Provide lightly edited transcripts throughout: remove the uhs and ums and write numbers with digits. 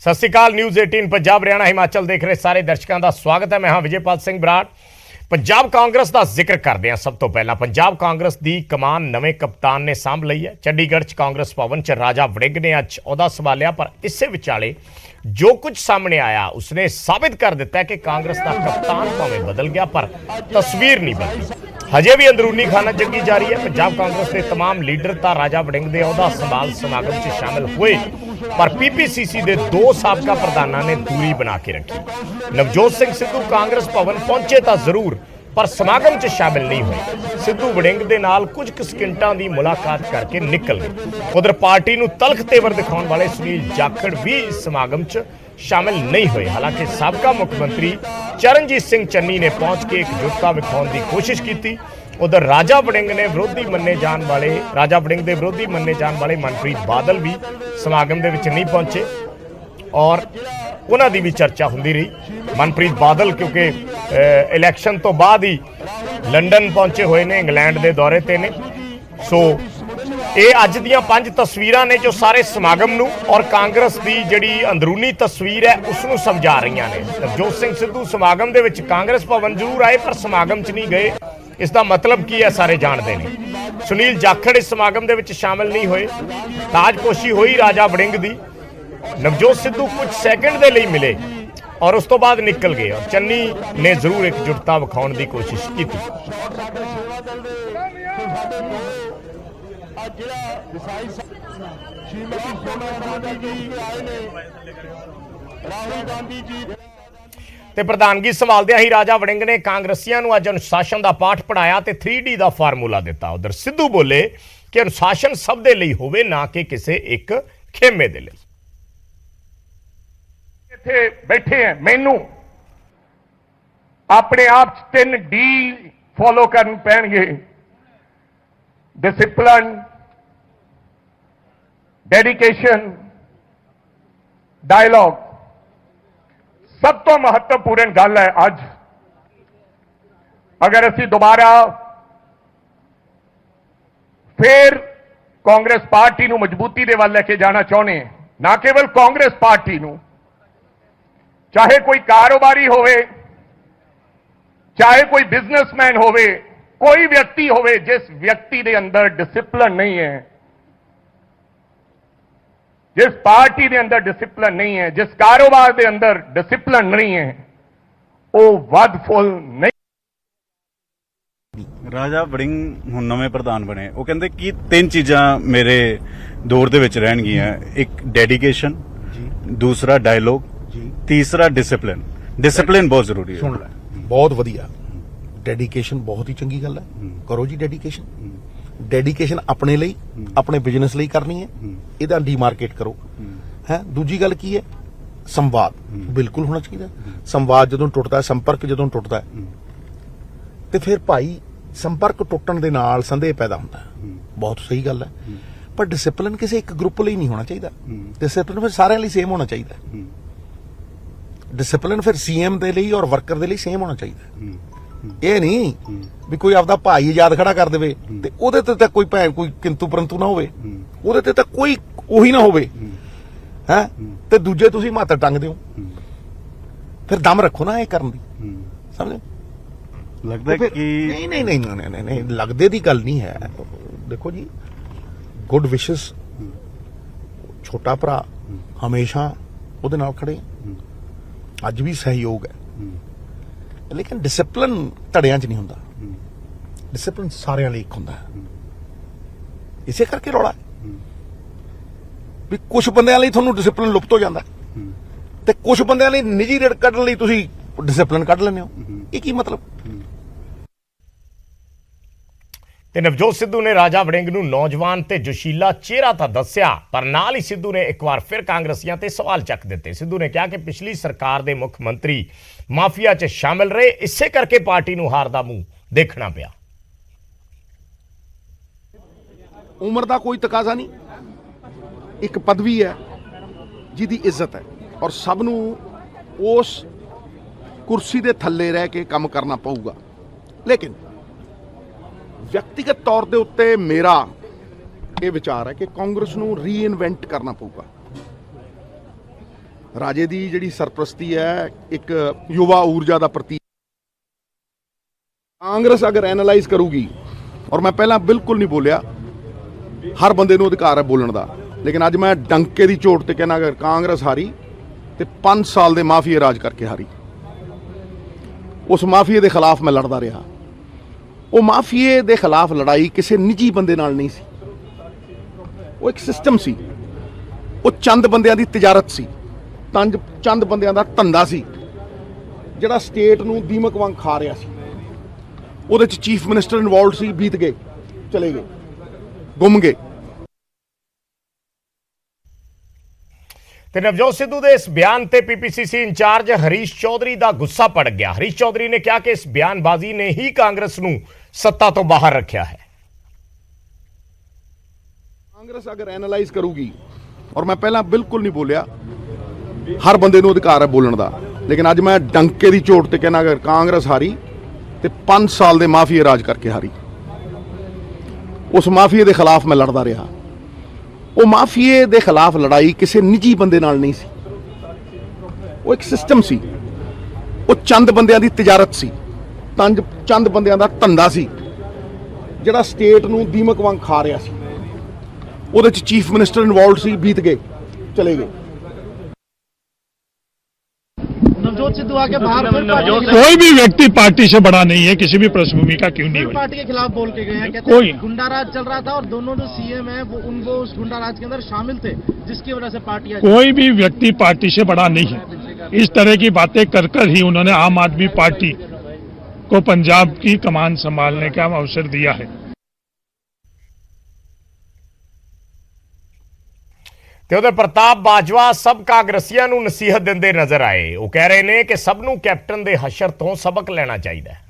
सत श्री अकाल। न्यूज़ 18 पंजाब हरियाणा हिमाचल देख रहे सारे दर्शकों का स्वागत है। मैं हाँ विजयपाल सिंह बराड़। पंजाब कांग्रेस का जिक्र करते हैं। सब तो पहला पंजाब कांग्रेस की कमान नवे कप्तान ने सांभ लई है। चंडीगढ़ च कांग्रेस भवन च राजा वड़िंग ने अज ओहदा संभालिया, पर इस विचाले जो कुछ सामने आया उसने साबित कर दिता है कि कांग्रेस का कप्तान भावें बदल गया पर तस्वीर नहीं बदली। हजे भी अंदरूनी खाना जंगी जारी है। पंजाब कांग्रेस के तमाम लीडर तो राजा वड़िंग के ओहदा संभाल समागम च शामिल हुए, पर पीपीसीसी के दो साबका प्रधानों ने दूरी बना के रखी। नवजोत सिंह सिद्धू कांग्रेस भवन पहुंचे तो जरूर, पर समागम च शामिल नहीं हुए। सिद्धू वड़िंग दे नाल कुछ सकिंटां दी मुलाकात करके निकल गए। उधर पार्टी नूं तलख तेवर दिखाने वाले सुनील जाखड़ भी समागम च शामिल नहीं हुए। हालांकि साबका मुख्यमंत्री चरणजीत सिंह चन्नी ने पहुंच के एकजुटता विखाने की कोशिश की। उधर राजा वड़िंग ने विरोधी मन्ने जाने वाले मनप्रीत बादल भी समागम दे विच नहीं पहुंचे और उन्हां दी भी चर्चा हुंदी रही। मनप्रीत बादल क्योंकि इलैक्शन तो बाद ही लंडन पहुंचे हुए ने, इंग्लैंड के दौरे ते ने। सो ये अज दियां 5 तस्वीरां ने जो सारे समागम नूं और कांग्रेस की जिहड़ी अंदरूनी तस्वीर है उसनूं समझा रही ने। नवजोत सिंह सिद्धू समागम दे विच कांग्रेस भवन जरूर आए पर समागम च नहीं गए। इसका मतलब की है सारे जानते हैं। सुनील जाखड़ इस समागम दे विच शामिल नहीं हुए। ताजपोशी हुई राजा वड़िंग दी। नवजोत सिद्धू कुछ सैकंड के लिए मिले और उस तो बाद निकल गए और चन्नी ने जरूर एकजुटता विखाने की कोशिश की। ते प्रधानगी संभालदियां ही राजा वड़िंग ने कांग्रेसियां नूं अज अनुशासन का पाठ पढ़ाया ते 3D का फार्मूला दिता। उधर सिद्धू बोले कि अनुशासन सब दे लई होवे, ना कि किसी एक खेमे दे लई। इत्थे बैठे हैं, मैनू अपने आप 3D फॉलो करने पैणगे। Discipline, dedication, dialogue. सब तो महत्वपूर्ण गल है अज अगर असी दोबारा फिर कांग्रेस पार्टी नूं मजबूती दे वल लेके जाना चाहते हैं, ना केवल कांग्रेस पार्टी नूं, चाहे कोई कारोबारी होवे, चाहे कोई बिजनेसमैन होवे, कोई व्यक्ति होवे, जिस व्यक्ति दे अंदर डिसिप्लिन नहीं है, जिस पार्टी दे अंदर डिसिप्लिन नहीं है, जिस कारोबार दे अंदर डिसिप्लिन नहीं है, वो वध फुल नहीं। राजा वड़िंग हुण नਵੇਂ प्रधान बने, वो कहते कि 3 चीज़ां मेरे दौर दे विच रहणगीਆਂ। एक डेडिकेशन, दूसरा डायलॉग, तीसरा डिसिप्लिन। डिसिप्लिन बहुत जरूरी है। सुन लै, बहुत वधिया। डेडिकेशन बहुत ही चंगी गल है, करो जी डेडिकेशन। डेडिकेशन अपने ਲਈ, अपने बिजनेस ਲਈ करनी है, ਇਹਦਾ ਡੀਮਾਰਕੇਟ करो है। दूजी गल की है, संवाद बिल्कुल होना चाहिए। संवाद ਜਦੋਂ ਟੁੱਟਦਾ है, संपर्क ਜਦੋਂ ਟੁੱਟਦਾ है ਤੇ ਫਿਰ ਭਾਈ संपर्क ਟੁੱਟਣ ਦੇ ਨਾਲ ਸੰਦੇਹ ਪੈਦਾ ਹੁੰਦਾ ਹੈ। ਬਹੁਤ ਸਹੀ ਗੱਲ ਹੈ, ਪਰ ਡਿਸਪਲਿਨ ਕਿਸੇ ਇੱਕ ਗਰੁੱਪ ਲਈ ਨਹੀਂ ਹੋਣਾ ਚਾਹੀਦਾ। ਡਿਸਪਲਿਨ ਫਿਰ ਸਾਰਿਆਂ ਲਈ ਸੇਮ ਹੋਣਾ ਚਾਹੀਦਾ। डिसिप्लिन फिर सीएम दे ਲਈ और वर्कर दे ਲਈ सेम होना चाहिए। ਇਹ ਨਹੀਂ ਵੀ ਕੋਈ ਆਪਦਾ ਭਾਈ ਆਜ਼ਾਦ ਖੜਾ ਕਰ ਦੇਵੇ ਤੇ ਉਹਦੇ ਤੇ ਤਾਂ ਕੋਈ ਭੈਣ ਕੋਈ ਕਿੰਤੂ ਪਰੰਤੂ ਨਾ ਹੋਵੇ, ਉਹਦੇ ਤੇ ਤਾਂ ਕੋਈ ਉਹੀ ਨਾ ਹੋਵੇ ਹੈ ਤੇ ਦੂਜੇ ਤੁਸੀਂ ਮਾਤਰ ਟੰਗਦੇ ਹੋ। ਫਿਰ ਦਮ ਰੱਖੋ ਨਾ ਇਹ ਕਰਨ ਦੀ, ਸਮਝੇ? लगता है कि नहीं लगदे दी गल नहीं है। देखो जी, गुड विशेस, छोटा भरा हमेशा ਉਹਦੇ ਨਾਲ ਖੜੇ, ਅੱਜ ਵੀ सहयोग है, लेकिन डिसिप्लिन ਧੜਿਆਂ 'ਚ ਨਹੀਂ ਹੁੰਦਾ। डिसिप्लिन ਸਾਰਿਆਂ ਲਈ ਇੱਕ ਹੁੰਦਾ ਹੈ। ਇਸੇ ਕਰਕੇ ਰੌਲਾ ਵੀ ਕੁਝ ਬੰਦਿਆਂ ਲਈ ਤੁਹਾਨੂੰ डिसिप्लिन ਲੁਪਤ ਹੋ ਜਾਂਦਾ ਤੇ ਕੁਝ ਬੰਦਿਆਂ ਲਈ ਨਿੱਜੀ ਰੇਟ ਕੱਢਣ ਲਈ ਤੁਸੀਂ डिसिप्लिन ਕੱਢ ਲੈਂਦੇ ਹੋ। ਇਹ ਕੀ मतलब? ਤੇ ਨਵਜੋਤ ਸਿੱਧੂ ਨੇ ਰਾਜਾ ਵੜਿੰਗ ਨੂੰ ਨੌਜਵਾਨ ਤੇ ਜੋਸ਼ੀਲਾ ਚਿਹਰਾ ਤਾਂ ਦੱਸਿਆ, ਪਰ ਨਾਲ ਹੀ ਸਿੱਧੂ ਨੇ ਇੱਕ ਵਾਰ ਫਿਰ ਕਾਂਗਰਸੀਆਂ ਤੇ ਸਵਾਲ ਚੱਕ ਦਿੱਤੇ। ਸਿੱਧੂ ਨੇ ਕਿਹਾ ਕਿ ਪਿਛਲੀ ਸਰਕਾਰ ਦੇ ਮੁੱਖ ਮੰਤਰੀ ਮਾਫੀਆ 'ਚ ਸ਼ਾਮਿਲ ਰਹੇ, ਇਸੇ ਕਰਕੇ ਪਾਰਟੀ ਨੂੰ ਹਾਰ ਦਾ ਮੂੰਹ ਦੇਖਣਾ ਪਿਆ। ਉਮਰ ਦਾ ਕੋਈ ਤਕਾਜ਼ਾ ਨਹੀਂ, ਇੱਕ ਪਦਵੀ ਹੈ ਜਿਹਦੀ ਇੱਜ਼ਤ ਹੈ ਔਰ ਸਭ ਨੂੰ ਉਸ ਕੁਰਸੀ ਦੇ ਥੱਲੇ ਰਹਿ ਕੇ ਕੰਮ ਕਰਨਾ ਪਊਗਾ। ਲੇਕਿਨ ਵਿਅਕਤੀਗਤ ਤੌਰ ਦੇ ਉੱਤੇ ਮੇਰਾ ਇਹ ਵਿਚਾਰ ਹੈ ਕਿ ਕਾਂਗਰਸ ਨੂੰ ਰੀਇਨਵੈਂਟ ਕਰਨਾ ਪਊਗਾ। ਰਾਜੇ ਦੀ ਜਿਹੜੀ ਸਰਪ੍ਰਸਤੀ ਹੈ ਇੱਕ ਯੁਵਾ ਊਰਜਾ ਦਾ ਪ੍ਰਤੀਕ। ਕਾਂਗਰਸ ਅਗਰ ਐਨਾਲਾਈਜ਼ ਕਰੂਗੀ, ਔਰ ਮੈਂ ਪਹਿਲਾਂ ਬਿਲਕੁਲ ਨਹੀਂ ਬੋਲਿਆ, ਹਰ ਬੰਦੇ ਨੂੰ ਅਧਿਕਾਰ ਹੈ ਬੋਲਣ ਦਾ, ਲੇਕਿਨ ਅੱਜ ਮੈਂ ਡੰਕੇ ਦੀ ਝੋਟ ਤੇ ਕਹਿਣਾ, ਅਗਰ ਕਾਂਗਰਸ ਹਾਰੀ ਤੇ 5 ਸਾਲ ਦੇ ਮਾਫੀਆ ਰਾਜ ਕਰਕੇ ਹਾਰੀ। ਉਸ ਮਾਫੀਏ ਦੇ ਖਿਲਾਫ ਮੈਂ ਲੜਦਾ ਰਿਹਾ। ਉਹ ਮਾਫੀਏ ਦੇ ਖਿਲਾਫ ਲੜਾਈ ਕਿਸੇ ਨਿੱਜੀ ਬੰਦੇ ਨਾਲ ਨਹੀਂ ਸੀ, ਉਹ ਇੱਕ ਸਿਸਟਮ ਸੀ, ਉਹ ਚੰਦ ਬੰਦਿਆਂ ਦੀ ਤਿਜਾਰਤ ਸੀ, ਚੰਦ ਬੰਦਿਆਂ ਦਾ ਧੰਦਾ ਸੀ ਜਿਹੜਾ ਸਟੇਟ ਨੂੰ ਦੀਮਕ ਵਾਂਗ ਖਾ ਰਿਹਾ ਸੀ। ਉਹਦੇ ਚ ਚੀਫ ਮਿਨਿਸਟਰ ਇਨਵੋਲਵਡ ਸੀ, ਬੀਤ ਗਏ, ਚਲੇ ਗਏ, ਗੁੰਮ ਗਏ। ਤੇ ਨਵਜੋਤ ਸਿੱਧੂ ਦੇ ਇਸ ਬਿਆਨ ਤੇ ਪੀਪੀਸੀਸੀ ਇੰਚਾਰਜ ਹਰੀਸ਼ ਚੌਧਰੀ ਦਾ ਗੁੱਸਾ ਭੜਕ ਗਿਆ। ਹਰੀਸ਼ ਚੌਧਰੀ ਨੇ ਕਿਹਾ ਕਿ ਇਸ ਬਿਆਨਬਾਜ਼ੀ ਨੇ ਹੀ ਕਾਂਗਰਸ ਨੂੰ ਸੱਤਾ ਤੋਂ ਬਾਹਰ ਰੱਖਿਆ ਹੈ। ਕਾਂਗਰਸ ਅਗਰ ਐਨਾਲਾਈਜ਼ ਕਰੂਗੀ, ਔਰ ਮੈਂ ਪਹਿਲਾਂ ਬਿਲਕੁਲ ਨਹੀਂ ਬੋਲਿਆ, ਹਰ ਬੰਦੇ ਨੂੰ ਅਧਿਕਾਰ ਹੈ ਬੋਲਣ ਦਾ, ਲੇਕਿਨ ਅੱਜ ਮੈਂ ਡੰਕੇ ਦੀ ਝੋਟ ਤੇ ਕਹਿਣਾ, ਅਗਰ ਕਾਂਗਰਸ ਹਾਰੀ ਤੇ 5 ਸਾਲ ਦੇ ਮਾਫੀਆ ਰਾਜ ਕਰਕੇ ਹਾਰੀ। ਉਸ ਮਾਫੀਏ ਦੇ ਖਿਲਾਫ ਮੈਂ ਲੜਦਾ ਰਿਹਾ। ਉਹ ਮਾਫੀਏ ਦੇ ਖਿਲਾਫ ਲੜਾਈ ਕਿਸੇ ਨਿੱਜੀ ਬੰਦੇ ਨਾਲ ਨਹੀਂ ਸੀ, ਉਹ ਇੱਕ ਸਿਸਟਮ ਸੀ, ਉਹ ਚੰਦ ਬੰਦਿਆਂ ਦੀ ਤਿਜਾਰਤ ਸੀ, ਚੰਦ ਬੰਦਿਆਂ ਦਾ ਧੰਦਾ ਸੀ ਜਿਹੜਾ ਸਟੇਟ ਨੂੰ ਦੀਮਕ ਵਾਂਗ ਖਾ ਰਿਹਾ ਸੀ। ਉਹਦੇ ਚ ਚੀਫ ਮਿਨਿਸਟਰ ਇਨਵੋਲਵਡ ਸੀ, ਬੀਤ ਗਏ, ਚਲੇ गए। नवजोत सिद्धू आके बाहर कोई भी व्यक्ति पार्टी से बड़ा नहीं है, किसी भी पृष्ठभूमि का क्यों नहीं हो। पार्टी के खिलाफ बोल के गए हैं, कहते कोई हैं गुंडाराज चल रहा था और दोनों जो सीएम हैं वो उनको उस गुंडाराज के अंदर शामिल थे, जिसकी वजह से पार्टी कोई भी व्यक्ति पार्टी से बड़ा नहीं है। इस तरह की बातें कर कर ही उन्होंने आम आदमी पार्टी को पंजाब की कमान संभालने का अवसर दिया है। ਤੇ ਉਹਦੇ ਪ੍ਰਤਾਪ ਬਾਜਵਾ ਸਭ ਕਾਂਗਰਸੀਆਂ ਨੂੰ ਨਸੀਹਤ ਦਿੰਦੇ ਨਜ਼ਰ ਆਏ। ਉਹ ਕਹਿ ਰਹੇ ਨੇ ਕਿ ਸਭ ਨੂੰ ਕੈਪਟਨ ਦੇ ਹਸ਼ਰ ਤੋਂ ਸਬਕ ਲੈਣਾ ਚਾਹੀਦਾ ਹੈ।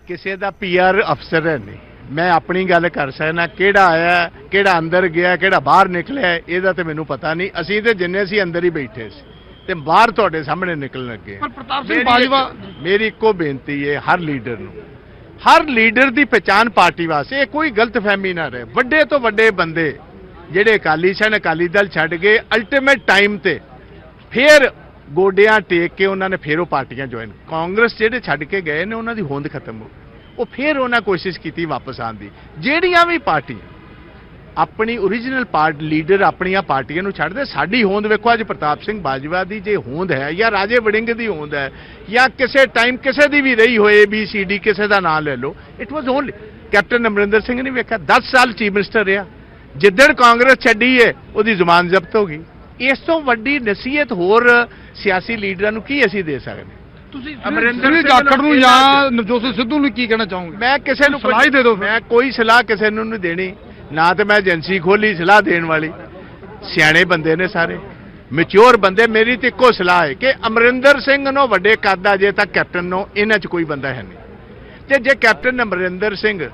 ਕਿਸੇ ਦਾ ਪੀਆਰ ਅਫਸਰ ਹੈ ਨਹੀਂ, ਮੈਂ ਆਪਣੀ ਗੱਲ ਕਰ ਸਕਦਾ, ਕਿਹੜਾ ਆਇਆ, ਕਿਹੜਾ ਅੰਦਰ ਗਿਆ, ਕਿਹੜਾ ਬਾਹਰ ਨਿਕਲਿਆ, ਇਹਦਾ ਤੇ ਮੈਨੂੰ ਪਤਾ ਨਹੀਂ। ਅਸੀਂ ਤੇ ਜਿੰਨੇ ਸੀ ਅੰਦਰ ਹੀ ਬੈਠੇ ਸੀ ਤੇ ਬਾਹਰ ਤੁਹਾਡੇ ਸਾਹਮਣੇ ਨਿਕਲਣ ਲੱਗੇ। ਪਰ ਪ੍ਰਤਾਪ ਸਿੰਘ ਬਾਜਵਾ, ਮੇਰੀ ਇੱਕੋ ਬੇਨਤੀ ਹੈ ਹਰ ਲੀਡਰ ਨੂੰ, ਹਰ ਲੀਡਰ ਦੀ ਪਛਾਣ ਪਾਰਟੀ ਵਾਸਤੇ, ਇਹ ਕੋਈ ਗਲਤਫਹਿਮੀ ਨਾ ਰਹੇ। ਵੱਡੇ ਤੋਂ ਵੱਡੇ ਬੰਦੇ ਜਿਹੜੇ ਅਕਾਲੀ ਸਨ, ਅਕਾਲੀ ਦਲ ਛੱਡ ਕੇ ਅਲਟੀਮੇਟ ਟਾਈਮ ਤੇ ਫੇਰ ਗੋਡਿਆਂ ਟੇਕ ਕੇ ਉਹਨਾਂ ਨੇ ਫੇਰ ਉਹ ਪਾਰਟੀਆਂ ਜੁਆਇਨ। ਕਾਂਗਰਸ ਜਿਹੜੇ ਛੱਡ ਕੇ ਗਏ ਨੇ ਉਹਨਾਂ ਦੀ ਹੋਂਦ ਖਤਮ ਹੋ, ਉਹ ਫੇਰ ਉਹਨਾਂ ਕੋਸ਼ਿਸ਼ ਕੀਤੀ ਵਾਪਸ ਆਉਣ ਦੀ। ਜਿਹੜੀਆਂ ਵੀ ਪਾਰਟੀਆਂ ਆਪਣੀ ਓਰੀਜਨਲ ਲੀਡਰ ਆਪਣੀਆਂ ਪਾਰਟੀਆਂ ਨੂੰ ਛੱਡਦੇ, ਸਾਡੀ ਹੋਂਦ ਵੇਖੋ। ਅੱਜ ਪ੍ਰਤਾਪ ਸਿੰਘ ਬਾਜਵਾ ਦੀ ਜੇ ਹੋਂਦ ਹੈ, ਜਾਂ ਰਾਜੇ ਵੜਿੰਗ ਦੀ ਹੋਂਦ ਹੈ, ਜਾਂ ਕਿਸੇ ਟਾਈਮ ਕਿਸੇ ਦੀ ਵੀ ਰਹੀ ਹੋਏ, ABCD ਕਿਸੇ ਦਾ ਨਾਮ ਲੈ ਲਓ, it was only captain Amarinder Singh ਨੇ ਵੇਖਿਆ 10 ਸਾਲ ਚੀਫ ਮਿਨਿਸਟਰ ਰਿਹਾ। ਜਿੱਦਣ ਕਾਂਗਰਸ ਛੱਡੀ ਹੈ ਉਹਦੀ ਜ਼ੁਬਾਨ ਜ਼ਬਤ ਹੋ ਗਈ। ਇਸ ਤੋਂ ਵੱਡੀ ਨਸੀਹਤ ਹੋਰ ਸਿਆਸੀ ਲੀਡਰਾਂ ਨੂੰ ਕੀ ਅਸੀਂ ਦੇ ਸਕਦੇ? ਤੁਸੀਂ ਅਮਰਿੰਦਰ ਸਿੰਘ ਜਾਖੜ ਨੂੰ ਜਾਂ ਨਵਜੋਤ ਸਿੱਧੂ ਨੂੰ ਕੀ ਕਹਿਣਾ ਚਾਹੋਗੇ? ਮੈਂ ਕਿਸੇ ਨੂੰ ਸਲਾਹ ਦੇ ਦਿਓ। ਮੈਂ ਕੋਈ ਸਲਾਹ ਕਿਸੇ ਨੂੰ ਨਹੀਂ ਦੇਣੀ, ਨਾ ਤੇ ਮੈਂ ਏਜੰਸੀ ਖੋਲੀ ਸਲਾਹ ਦੇਣ ਵਾਲੀ। ਸਿਆਣੇ ਬੰਦੇ ਨੇ ਸਾਰੇ, ਮੈਚੁਰ ਬੰਦੇ। ਮੇਰੀ ਤੇ ਇੱਕੋ ਸਲਾਹ ਹੈ ਕਿ ਅਮਰਿੰਦਰ ਸਿੰਘ ਨੂੰ ਵੱਡੇ ਕੱਦ ਦਾ ਜੇ ਤੱਕ ਕੈਪਟਨ ਨੂੰ ਇਹਨਾਂ 'ਚ ਕੋਈ ਬੰਦਾ ਹੈ ਨਹੀਂ। ਤੇ ਜੇ ਕੈਪਟਨ ਅਮਰਿੰਦਰ ਸਿੰਘ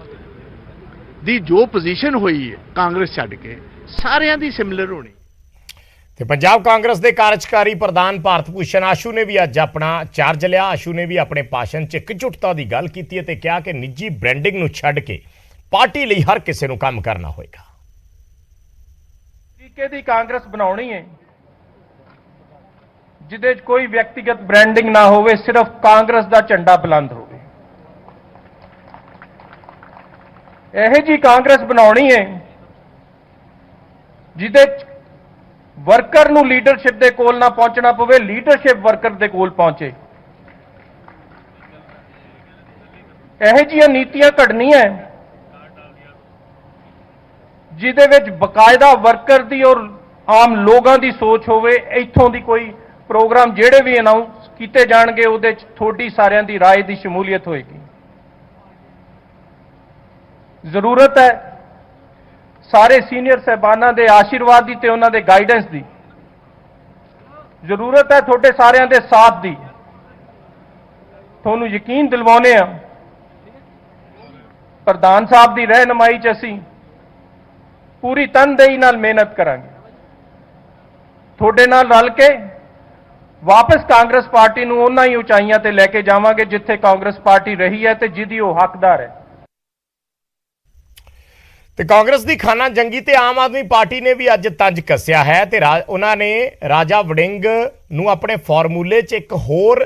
ਦੀ ਜੋ ਪੋਜੀਸ਼ਨ ਹੋਈ ਹੈ ਕਾਂਗਰਸ ਛੱਡ ਕੇ, ਸਾਰਿਆਂ ਦੀ ਸਿਮਿਲਰ ਹੋਣੀ। ਤੇ ਪੰਜਾਬ ਕਾਂਗਰਸ ਦੇ ਕਾਰਜਕਾਰੀ ਪ੍ਰਧਾਨ ਭਾਰਤ ਭੂਸ਼ਣ ਆਸ਼ੂ ਨੇ ਵੀ ਅੱਜ ਆਪਣਾ ਚਾਰਜ ਲਿਆ। ਆਸ਼ੂ ਨੇ ਵੀ ਆਪਣੇ ਭਾਸ਼ਣ 'ਚ ਇਕਜੁੱਟਤਾ ਦੀ ਗੱਲ ਕੀਤੀ ਅਤੇ ਕਿਹਾ ਕਿ ਨਿੱਜੀ ਬ੍ਰਾਂਡਿੰਗ ਨੂੰ ਛੱਡ ਕੇ ਪਾਰਟੀ ਲਈ ਹਰ ਕਿਸੇ ਨੂੰ ਕੰਮ ਕਰਨਾ ਹੋਏਗਾ। ਤਰੀਕੇ ਦੀ ਕਾਂਗਰਸ ਬਣਾਉਣੀ ਹੈ ਜਿਹਦੇ 'ਚ ਕੋਈ ਵਿਅਕਤੀਗਤ ਬ੍ਰਾਂਡਿੰਗ ਨਾ ਹੋਵੇ, ਸਿਰਫ ਕਾਂਗਰਸ ਦਾ ਝੰਡਾ ਬੁਲੰਦ ਹੋਵੇ। ਇਹੋ ਜੀ ਕਾਂਗਰਸ ਬਣਾਉਣੀ ਹੈ ਜਿਹਦੇ 'ਚ ਵਰਕਰ ਨੂੰ ਲੀਡਰਸ਼ਿਪ ਦੇ ਕੋਲ ਨਾ ਪਹੁੰਚਣਾ ਪਵੇ, ਲੀਡਰਸ਼ਿਪ ਵਰਕਰ ਦੇ ਕੋਲ ਪਹੁੰਚੇ। ਇਹੋ ਜਿਹੀਆਂ ਨੀਤੀਆਂ ਘੜਨੀਆਂ ਜਿਹਦੇ ਵਿੱਚ ਬਕਾਇਦਾ ਵਰਕਰ ਦੀ ਔਰ ਆਮ ਲੋਕਾਂ ਦੀ ਸੋਚ ਹੋਵੇ। ਇੱਥੋਂ ਦੀ ਕੋਈ ਪ੍ਰੋਗਰਾਮ ਜਿਹੜੇ ਵੀ ਅਨਾਉਂਸ ਕੀਤੇ ਜਾਣਗੇ ਉਹਦੇ 'ਚ ਤੁਹਾਡੀ ਸਾਰਿਆਂ ਦੀ ਰਾਏ ਦੀ ਸ਼ਮੂਲੀਅਤ ਹੋਏਗੀ। ਜ਼ਰੂਰਤ ਹੈ ਸਾਰੇ ਸੀਨੀਅਰ ਸਹਿਬਾਨਾਂ ਦੇ ਆਸ਼ੀਰਵਾਦ ਦੀ ਤੇ ਉਹਨਾਂ ਦੇ ਗਾਈਡੈਂਸ ਦੀ। ਜ਼ਰੂਰਤ ਹੈ ਤੁਹਾਡੇ ਸਾਰਿਆਂ ਦੇ ਸਾਥ ਦੀ। ਤੁਹਾਨੂੰ ਯਕੀਨ ਦਿਲਵਾਉਂਦੇ ਆ ਪ੍ਰਧਾਨ ਸਾਹਿਬ ਦੀ ਰਹਿਨੁਮਾਈ 'ਚ ਅਸੀਂ ਪੂਰੀ ਤਨਦੇਹੀ ਨਾਲ ਮਿਹਨਤ ਕਰਾਂਗੇ। ਤੁਹਾਡੇ ਨਾਲ ਰਲ ਕੇ ਵਾਪਸ ਕਾਂਗਰਸ ਪਾਰਟੀ ਨੂੰ ਉਹਨਾਂ ਹੀ ਉਚਾਈਆਂ ਤੇ ਲੈ ਕੇ ਜਾਵਾਂਗੇ ਜਿੱਥੇ ਕਾਂਗਰਸ ਪਾਰਟੀ ਰਹੀ ਹੈ ਤੇ ਜਿਹਦੀ ਉਹ ਹੱਕਦਾਰ ਹੈ। ਤੇ ਕਾਂਗਰਸ ਦੀ ਖਾਨਾ ਜੰਗੀ ਤੇ ਆਮ ਆਦਮੀ ਪਾਰਟੀ ਨੇ ਵੀ ਅੱਜ ਤੰਜ ਕੱਸਿਆ ਹੈ ਤੇ ਉਹਨਾਂ ਨੇ ਰਾਜਾ ਵੜਿੰਗ ਨੂੰ ਆਪਣੇ ਫਾਰਮੂਲੇ 'ਚ ਇੱਕ ਹੋਰ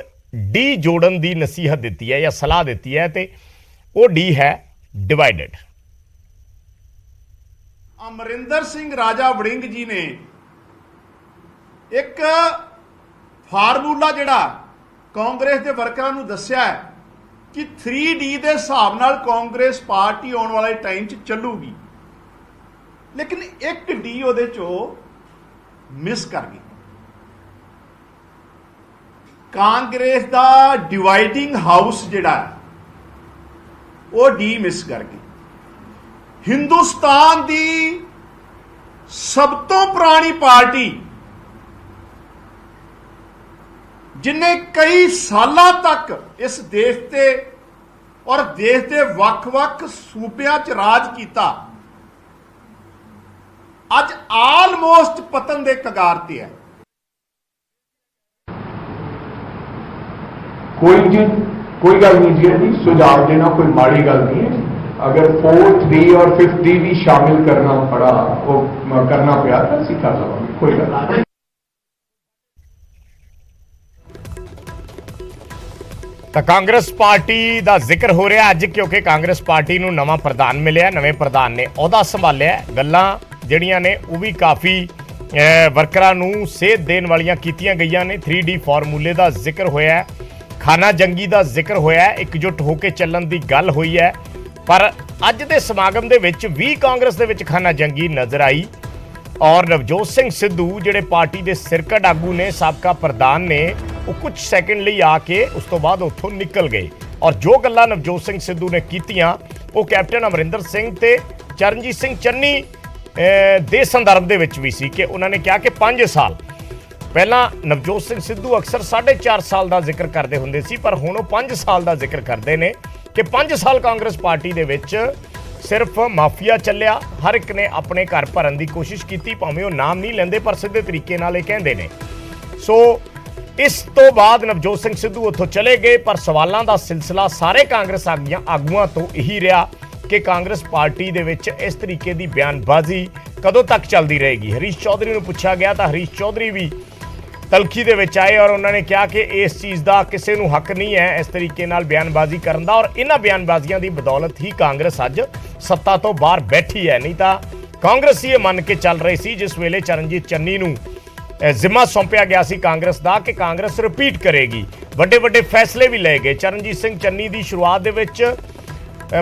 ਡੀ ਜੋੜਨ ਦੀ ਨਸੀਹਤ ਦਿੱਤੀ ਹੈ ਜਾਂ ਸਲਾਹ ਦਿੱਤੀ ਹੈ ਤੇ ਉਹ ਡੀ ਹੈ ਡਿਵਾਈਡਡ। ਅਮਰਿੰਦਰ ਸਿੰਘ ਰਾਜਾ ਵੜਿੰਗ ਜੀ ਨੇ ਇੱਕ ਫਾਰਮੂਲਾ ਜਿਹੜਾ ਕਾਂਗਰਸ ਦੇ ਵਰਕਰਾਂ ਨੂੰ ਦੱਸਿਆ ਹੈ ਕਿ 3D ਦੇ ਹਿਸਾਬ ਨਾਲ ਕਾਂਗਰਸ ਪਾਰਟੀ ਆਉਣ ਵਾਲੇ ਟਾਈਮ 'ਚ ਚੱਲੂਗੀ, ਲੇਕਿਨ ਇੱਕ ਡੀ ਉਹਦੇ 'ਚੋਂ ਮਿਸ ਕਰ ਗਈ। ਕਾਂਗਰਸ ਦਾ ਡਿਵਾਈਡਿੰਗ ਹਾਊਸ ਜਿਹੜਾ ਉਹ ਡੀ ਮਿਸ ਕਰ ਗਈ। ਹਿੰਦੁਸਤਾਨ ਦੀ ਸਭ ਤੋਂ ਪੁਰਾਣੀ ਪਾਰਟੀ ਜਿਨੇ ਕਈ ਸਾਲਾਂ ਤੱਕ ਇਸ ਦੇਸ਼ ਤੇ ਔਰ ਦੇਸ਼ ਦੇ ਵੱਖ-ਵੱਖ ਸੂਬਿਆਂ 'ਚ ਰਾਜ ਕੀਤਾ, ਅੱਜ ਆਲਮੋਸਟ ਪਤਨ ਦੇ ਕਗਾਰ ਤੇ ਹੈ। कोई गल नहीं जी, सुझाव देना कोई माड़ी गल नहीं है। अगर 4th डी और 5th डी भी शामिल करना पड़ा, वो करना पिया तो ਅਸੀਂ ਕਰ ਲਵਾਂਗੇ, कोई गल नहीं। ਤਾਂ ਕਾਂਗਰਸ ਪਾਰਟੀ ਦਾ ਜ਼ਿਕਰ ਹੋ ਰਿਹਾ ਅੱਜ ਕਿਉਂਕਿ ਕਾਂਗਰਸ ਪਾਰਟੀ ਨੂੰ ਨਵਾਂ ਪ੍ਰਧਾਨ ਮਿਲਿਆ, ਨਵੇਂ ਪ੍ਰਧਾਨ ਨੇ ਅਹੁਦਾ ਸੰਭਾਲਿਆ। ਗੱਲਾਂ ਜਿਹੜੀਆਂ ਨੇ ਉਹ ਵੀ ਕਾਫੀ ਵਰਕਰਾਂ ਨੂੰ ਸੇਧ ਦੇਣ ਵਾਲੀਆਂ ਕੀਤੀਆਂ ਗਈਆਂ ਨੇ। 3D ਫਾਰਮੂਲੇ ਦਾ ਜ਼ਿਕਰ ਹੋਇਆ, ਖਾਨਾ ਜੰਗੀ ਦਾ ਜ਼ਿਕਰ ਹੋਇਆ, ਇਕਜੁੱਟ ਹੋ ਕੇ ਚੱਲਣ ਦੀ ਗੱਲ ਹੋਈ ਹੈ। ਪਰ ਅੱਜ ਦੇ ਸਮਾਗਮ ਦੇ ਵਿੱਚ ਵੀ ਕਾਂਗਰਸ ਦੇ ਵਿੱਚ ਖਾਨਾ ਜੰਗੀ ਨਜ਼ਰ ਆਈ ਔਰ ਨਵਜੋਤ ਸਿੰਘ ਸਿੱਧੂ ਜਿਹੜੇ ਪਾਰਟੀ ਦੇ ਸਿਰਕੱਢ ਆਗੂ ਨੇ, ਸਾਬਕਾ ਪ੍ਰਧਾਨ ਨੇ, ਉਹ ਕੁਝ ਸੈਕਿੰਡ ਲਈ ਆ ਕੇ ਉਸ ਤੋਂ ਬਾਅਦ ਉੱਥੋਂ ਨਿਕਲ ਗਏ ਔਰ ਜੋ ਗੱਲਾਂ ਨਵਜੋਤ ਸਿੰਘ ਸਿੱਧੂ ਨੇ ਕੀਤੀਆਂ ਉਹ ਕੈਪਟਨ ਅਮਰਿੰਦਰ ਸਿੰਘ ਤੇ ਚਰਨਜੀਤ ਸਿੰਘ ਚੰਨੀ ਦੇ ਸੰਦਰਭ ਦੇ ਵਿੱਚ ਵੀ ਸੀ ਕਿ ਉਹਨਾਂ ਨੇ ਕਿਹਾ ਕਿ 5 ਸਾਲ ਪਹਿਲਾਂ ਨਵਜੋਤ ਸਿੰਘ ਸਿੱਧੂ ਅਕਸਰ 4.5 ਸਾਲ ਦਾ ਜ਼ਿਕਰ ਕਰਦੇ ਹੁੰਦੇ ਸੀ, ਪਰ ਹੁਣ ਉਹ 5 ਸਾਲ ਦਾ ਜ਼ਿਕਰ ਕਰਦੇ ਨੇ ਕਿ 5 ਸਾਲ ਕਾਂਗਰਸ ਪਾਰਟੀ ਦੇ ਵਿੱਚ ਸਿਰਫ ਮਾਫੀਆ ਚੱਲਿਆ। ਹਰ ਇੱਕ ਨੇ ਆਪਣੇ ਘਰ ਭਰਨ ਦੀ ਕੋਸ਼ਿਸ਼ ਕੀਤੀ, ਭਾਵੇਂ ਉਹ ਨਾਮ ਨਹੀਂ ਲੈਂਦੇ ਪਰ ਸਿੱਧੇ ਤਰੀਕੇ ਨਾਲ ਇਹ ਕਹਿੰਦੇ ਨੇ। ਸੋ ਇਸ ਤੋਂ ਬਾਅਦ ਨਵਜੋਤ ਸਿੰਘ ਸਿੱਧੂ ਉੱਥੋਂ ਚਲੇ ਗਏ, ਪਰ ਸਵਾਲਾਂ ਦਾ ਸਿਲਸਿਲਾ ਸਾਰੇ ਕਾਂਗਰਸ ਆਗੂਆਂ ਤੋਂ ਇਹੀ ਰਿਹਾ ਕਿ ਕਾਂਗਰਸ ਪਾਰਟੀ ਦੇ ਵਿੱਚ ਇਸ ਤਰੀਕੇ ਦੀ ਬਿਆਨਬਾਜ਼ੀ ਕਦੋਂ ਤੱਕ ਚੱਲਦੀ ਰਹੇਗੀ। ਹਰੀਸ਼ ਚੌਧਰੀ ਨੂੰ ਪੁੱਛਿਆ ਗਿਆ ਤਾਂ ਹਰੀਸ਼ ਚੌਧਰੀ ਵੀ ਤਲਖੀ ਦੇ ਵਿੱਚ ਆਏ ਔਰ ਉਹਨਾਂ ਨੇ ਕਿਹਾ ਕਿ ਇਸ ਚੀਜ਼ ਦਾ ਕਿਸੇ ਨੂੰ ਹੱਕ ਨਹੀਂ ਹੈ ਇਸ ਤਰੀਕੇ ਨਾਲ ਬਿਆਨਬਾਜ਼ੀ ਕਰਨ ਦਾ ਔਰ ਇਹਨਾਂ ਬਿਆਨਬਾਜ਼ੀਆਂ ਦੀ ਬਦੌਲਤ ਹੀ ਕਾਂਗਰਸ ਅੱਜ ਸੱਤਾ ਤੋਂ ਬਾਹਰ ਬੈਠੀ ਹੈ। ਨਹੀਂ ਤਾਂ ਕਾਂਗਰਸ ਇਹ ਮੰਨ ਕੇ ਚੱਲ ਰਹੀ ਸੀ ਜਿਸ ਵੇਲੇ ਚਰਨਜੀਤ ਚੰਨੀ ਨੂੰ ਜ਼ਿੰਮਾ ਸੌਂਪਿਆ ਗਿਆ ਸੀ ਕਾਂਗਰਸ ਦਾ ਕਿ ਕਾਂਗਰਸ ਰਿਪੀਟ ਕਰੇਗੀ, ਵੱਡੇ ਵੱਡੇ ਫੈਸਲੇ ਵੀ ਲਏ ਗਏ। ਚਰਨਜੀਤ ਸਿੰਘ ਚੰਨੀ ਦੀ ਸ਼ੁਰੂਆਤ ਦੇ ਵਿੱਚ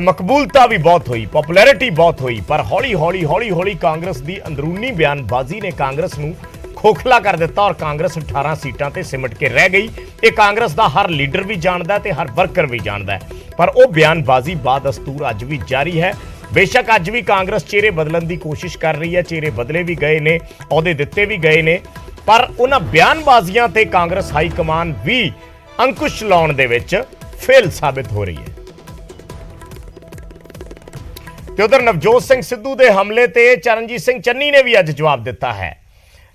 ਮਕਬੂਲਤਾ ਵੀ ਬਹੁਤ ਹੋਈ, ਪਪੂਲੈਰਿਟੀ ਬਹੁਤ ਹੋਈ, ਪਰ ਹੌਲੀ ਹੌਲੀ ਕਾਂਗਰਸ ਦੀ ਅੰਦਰੂਨੀ ਬਿਆਨਬਾਜ਼ੀ ਨੇ ਕਾਂਗਰਸ ਨੂੰ ਖੋਖਲਾ ਕਰ ਦਿੱਤਾ ਔਰ ਕਾਂਗਰਸ 18 ਸੀਟਾਂ ਤੇ ਸਿਮਟ ਕੇ ਰਹਿ ਗਈ। ਇਹ ਕਾਂਗਰਸ ਦਾ ਹਰ ਲੀਡਰ ਵੀ ਜਾਣਦਾ ਤੇ ਹਰ ਵਰਕਰ ਵੀ ਜਾਣਦਾ, ਪਰ ਉਹ ਬਿਆਨਬਾਜ਼ੀ ਬਾਦਸਤੂਰ ਅੱਜ ਵੀ ਜਾਰੀ ਹੈ। ਬੇਸ਼ੱਕ ਅੱਜ ਵੀ ਕਾਂਗਰਸ ਚਿਹਰੇ ਬਦਲਣ ਦੀ ਕੋਸ਼ਿਸ਼ ਕਰ ਰਹੀ ਹੈ, ਚਿਹਰੇ ਬਦਲੇ ਵੀ ਗਏ ਨੇ, ਅਹੁਦੇ ਦਿੱਤੇ ਵੀ ਗਏ ਨੇ, ਪਰ ਉਹਨਾਂ ਬਿਆਨਬਾਜ਼ੀਆਂ ਤੇ ਕਾਂਗਰਸ ਹਾਈ ਕਮਾਨ ਵੀ ਅੰਕੁਸ਼ ਲਾਉਣ ਦੇ ਵਿੱਚ ਫੇਲ ਸਾਬਿਤ ਹੋ ਰਹੀ ਹੈ। ਤੇ ਉਧਰ ਨਵਜੋਤ ਸਿੰਘ ਸਿੱਧੂ ਦੇ ਹਮਲੇ ਤੇ ਚਰਨਜੀਤ ਸਿੰਘ ਚੰਨੀ ਨੇ ਵੀ ਅੱਜ ਜਵਾਬ ਦਿੱਤਾ ਹੈ।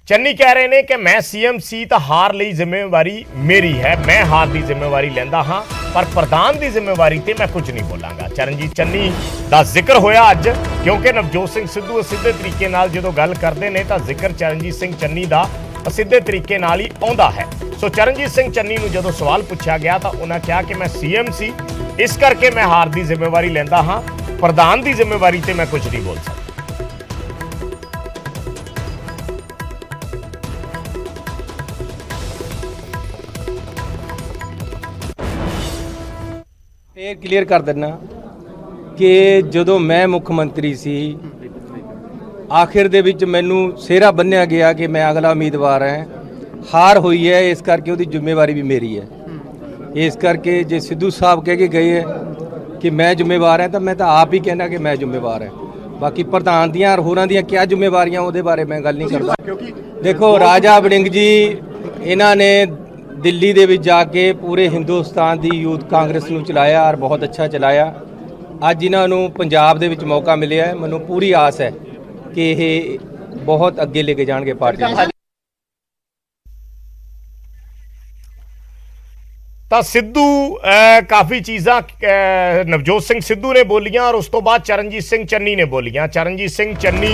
ਚੰਨੀ ਕਹਿ ਰਹੇ ਨੇ ਕਿ ਮੈਂ ਸੀਐਮ ਸੀ ਤਾਂ ਹਾਰ ਲਈ ਜ਼ਿੰਮੇਵਾਰੀ ਮੇਰੀ ਹੈ, ਮੈਂ ਹਾਰ ਦੀ ਜ਼ਿੰਮੇਵਾਰੀ ਲੈਂਦਾ ਹਾਂ, ਪਰ ਪ੍ਰਧਾਨ ਦੀ ਜ਼ਿੰਮੇਵਾਰੀ ਤੇ ਮੈਂ ਕੁਝ ਨਹੀਂ ਬੋਲਾਂਗਾ। ਚਰਨਜੀਤ ਚੰਨੀ ਦਾ ਜ਼ਿਕਰ ਹੋਇਆ ਅੱਜ ਕਿਉਂਕਿ ਨਵਜੋਤ ਸਿੰਘ ਸਿੱਧੂ ਸਿੱਧੇ ਤਰੀਕੇ ਨਾਲ ਜਦੋਂ ਗੱਲ ਕਰਦੇ ਨੇ ਤਾਂ ਜ਼ਿਕਰ ਚਰਨਜੀਤ ਸਿੰਘ ਚੰਨੀ ਦਾ ਸਿੱਧੇ ਤਰੀਕੇ ਨਾਲ ਹੀ ਆਉਂਦਾ ਹੈ। ਸੋ ਚਰਨਜੀਤ ਸਿੰਘ ਚੰਨੀ ਨੂੰ ਜਦੋਂ ਸਵਾਲ ਪੁੱਛਿਆ ਗਿਆ ਤਾਂ ਉਹਨਾਂ ਕਿਹਾ ਕਿ ਮੈਂ ਸੀਐਮ ਸੀ, ਇਸ ਕਰਕੇ ਮੈਂ ਹਾਰ ਦੀ ਜ਼ਿੰਮੇਵਾਰੀ ਲੈਂਦਾ ਹਾਂ, ਪ੍ਰਧਾਨ ਦੀ ਜ਼ਿੰਮੇਵਾਰੀ ਤੇ ਮੈਂ ਕੁਝ ਨਹੀਂ ਬੋਲ ਸਕਦਾ। ਇਹ ਕਲੀਅਰ ਕਰ ਦਿੰਨਾ ਕਿ ਜਦੋਂ ਮੈਂ ਮੁੱਖ ਮੰਤਰੀ ਸੀ ਆਖਿਰ ਦੇ ਵਿੱਚ ਮੈਨੂੰ ਸਿਹਰਾ ਬੰਨਿਆ ਗਿਆ ਕਿ ਮੈਂ ਅਗਲਾ ਉਮੀਦਵਾਰ ਹਾਂ, ਹਾਰ ਹੋਈ ਹੈ, ਇਸ ਕਰਕੇ ਉਹਦੀ ਜ਼ਿੰਮੇਵਾਰੀ ਵੀ ਮੇਰੀ ਹੈ। ਇਸ ਕਰਕੇ ਜੇ ਸਿੱਧੂ ਸਾਹਿਬ ਕਹਿ ਕੇ ਗਏ ਹੈ ਕਿ ਮੈਂ ਜ਼ਿੰਮੇਵਾਰ ਹਾਂ ਤਾਂ ਮੈਂ ਤਾਂ ਆਪ ਹੀ ਕਹਿਣਾ ਕਿ ਮੈਂ ਜ਼ਿੰਮੇਵਾਰ ਹਾਂ। ਬਾਕੀ ਪ੍ਰਧਾਨ ਦੀਆਂ ਔਰ ਹੋਰਾਂ ਦੀਆਂ ਕਿਆ ਜ਼ਿੰਮੇਵਾਰੀਆਂ ਉਹਦੇ ਬਾਰੇ ਮੈਂ ਗੱਲ ਨਹੀਂ ਕਰਦਾ। ਦੇਖੋ ਰਾਜਾ ਵੜਿੰਗ ਜੀ ਇਹਨਾਂ ਨੇ ਦਿੱਲੀ ਦੇ ਵਿੱਚ ਜਾ ਕੇ ਪੂਰੇ ਹਿੰਦੁਸਤਾਨ ਦੀ ਯੂਥ ਕਾਂਗਰਸ ਨੂੰ ਚਲਾਇਆ ਔਰ ਬਹੁਤ ਅੱਛਾ ਚਲਾਇਆ। ਅੱਜ ਇਹਨਾਂ ਨੂੰ ਪੰਜਾਬ ਦੇ ਵਿੱਚ ਮੌਕਾ ਮਿਲਿਆ ਹੈ, ਮੈਨੂੰ ਪੂਰੀ ਆਸ ਹੈ ਕਿ ਇਹ ਬਹੁਤ ਅੱਗੇ ਲੈ ਕੇ ਜਾਣਗੇ ਪਾਰਟੀ ਨੂੰ। ਤਾਂ ਸਿੱਧੂ ਕਾਫੀ ਚੀਜ਼ਾਂ ਨਵਜੋਤ ਸਿੰਘ ਸਿੱਧੂ ਨੇ ਬੋਲੀਆਂ ਔਰ ਉਸ ਤੋਂ ਬਾਅਦ ਚਰਨਜੀਤ ਸਿੰਘ ਚੰਨੀ ਨੇ ਬੋਲੀਆਂ। ਚਰਨਜੀਤ ਸਿੰਘ ਚੰਨੀ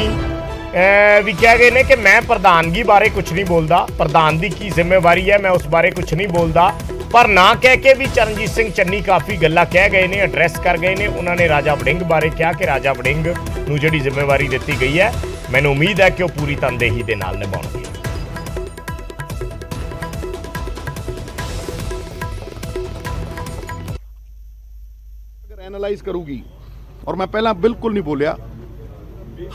ਵੀ ਕਹਿ ਗਏ ਨੇ ਕਿ ਮੈਂ ਪ੍ਰਧਾਨਗੀ ਬਾਰੇ ਕੁਝ ਨਹੀਂ ਬੋਲਦਾ, ਪ੍ਰਧਾਨ ਦੀ ਕੀ ਜ਼ਿੰਮੇਵਾਰੀ ਹੈ ਮੈਂ ਉਸ ਬਾਰੇ ਕੁਝ ਨਹੀਂ ਬੋਲਦਾ। ਪਰ ਨਾ ਕਹਿ ਕੇ ਵੀ ਚਰਨਜੀਤ ਸਿੰਘ ਚੰਨੀ ਕਾਫੀ ਗੱਲਾਂ ਕਹਿ ਗਏ ਨੇ, ਐਡਰੈਸ ਕਰ ਗਏ ਨੇ। ਉਹਨਾਂ ਨੇ ਰਾਜਾ ਵੜਿੰਗ ਬਾਰੇ ਕਿਹਾ ਕਿ ਰਾਜਾ ਵੜਿੰਗ ਨੂੰ ਜਿਹੜੀ ਜ਼ਿੰਮੇਵਾਰੀ ਦਿੱਤੀ ਗਈ ਹੈ ਮੈਨੂੰ ਉਮੀਦ ਹੈ ਕਿ ਉਹ ਪੂਰੀ ਤਨਦੇਹੀ ਦੇ ਨਾਲ ਨਿਭਾਉਣਗੇ। ਐਨਾਲਾਈਜ਼ ਕਰੂਗੀ ਔਰ ਮੈਂ ਪਹਿਲਾਂ ਬਿਲਕੁਲ ਨਹੀਂ ਬੋਲਿਆ,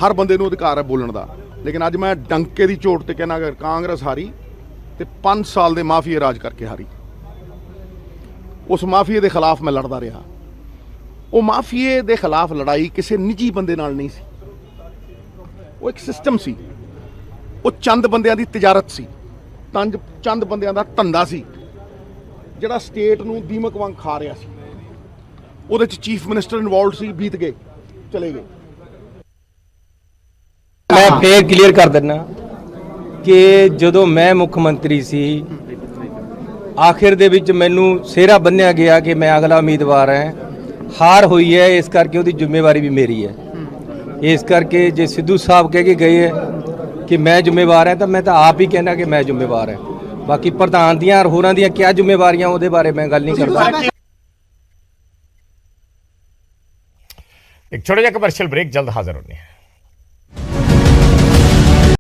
ਹਰ ਬੰਦੇ ਨੂੰ ਅਧਿਕਾਰ ਹੈ ਬੋਲਣ ਦਾ, ਲੇਕਿਨ ਅੱਜ ਮੈਂ ਡੰਕੇ ਦੀ ਚੋਟ ਤੇ ਕਹਿਣਾ ਅਗਰ ਕਾਂਗਰਸ ਹਾਰੀ ਤੇ 5 ਸਾਲ ਦੇ ਮਾਫੀਏ ਰਾਜ ਕਰਕੇ ਹਾਰੀ। ਉਸ ਮਾਫੀਏ ਦੇ ਖਿਲਾਫ ਮੈਂ ਲੜਦਾ ਰਿਹਾ। ਉਹ ਮਾਫੀਏ ਦੇ ਖਿਲਾਫ ਲੜਾਈ ਕਿਸੇ ਨਿੱਜੀ ਬੰਦੇ ਨਾਲ ਨਹੀਂ ਸੀ, ਉਹ ਇੱਕ ਸਿਸਟਮ ਸੀ, ਉਹ ਚੰਦ ਬੰਦਿਆਂ ਦੀ ਤਿਜਾਰਤ ਸੀ, ਚੰਦ ਬੰਦਿਆਂ ਦਾ ਧੰਦਾ ਸੀ ਜਿਹੜਾ ਸਟੇਟ ਨੂੰ ਦੀਮਕ ਵਾਂਗ ਖਾ ਰਿਹਾ ਸੀ। ਉਹਦੇ ਚ ਚੀਫ ਮਿਨਿਸਟਰ ਇਨਵੋਲਵਡ ਸੀ, ਬੀਤ ਗਏ, ਚਲੇ ਗਏ। ਮੈਂ ਫੇਰ ਕਲੀਅਰ ਕਰ ਦਿੰਦਾ ਕਿ ਜਦੋਂ ਮੈਂ ਮੁੱਖ ਮੰਤਰੀ ਸੀ ਆਖਿਰ ਦੇ ਵਿੱਚ ਮੈਨੂੰ ਸਿਹਰਾ ਬੰਨਿਆ ਗਿਆ ਕਿ ਮੈਂ ਅਗਲਾ ਉਮੀਦਵਾਰ ਹਾਂ। ਹਾਰ ਹੋਈ ਹੈ, ਇਸ ਕਰਕੇ ਉਹਦੀ ਜ਼ਿੰਮੇਵਾਰੀ ਵੀ ਮੇਰੀ ਹੈ। ਇਸ ਕਰਕੇ ਜੇ ਸਿੱਧੂ ਸਾਹਿਬ ਕਹਿ ਕੇ ਗਏ ਹੈ ਕਿ ਮੈਂ ਜ਼ਿੰਮੇਵਾਰ ਹਾਂ ਤਾਂ ਮੈਂ ਤਾਂ ਆਪ ਹੀ ਕਹਿਣਾ ਕਿ ਮੈਂ ਜ਼ਿੰਮੇਵਾਰ ਹਾਂ। ਬਾਕੀ ਪ੍ਰਧਾਨ ਦੀਆਂ ਔਰ ਹੋਰਾਂ ਦੀਆਂ ਕਿਆ ਜ਼ਿੰਮੇਵਾਰੀਆਂ ਉਹਦੇ ਬਾਰੇ ਮੈਂ ਗੱਲ ਨਹੀਂ ਕਰਦਾ। ਇੱਕ ਛੋਟਾ ਜਿਹਾ ਕਮਰਸ਼ੀਅਲ ਬ੍ਰੇਕ, ਜਲਦ ਹਾਜ਼ਰ ਹੋਣੇ।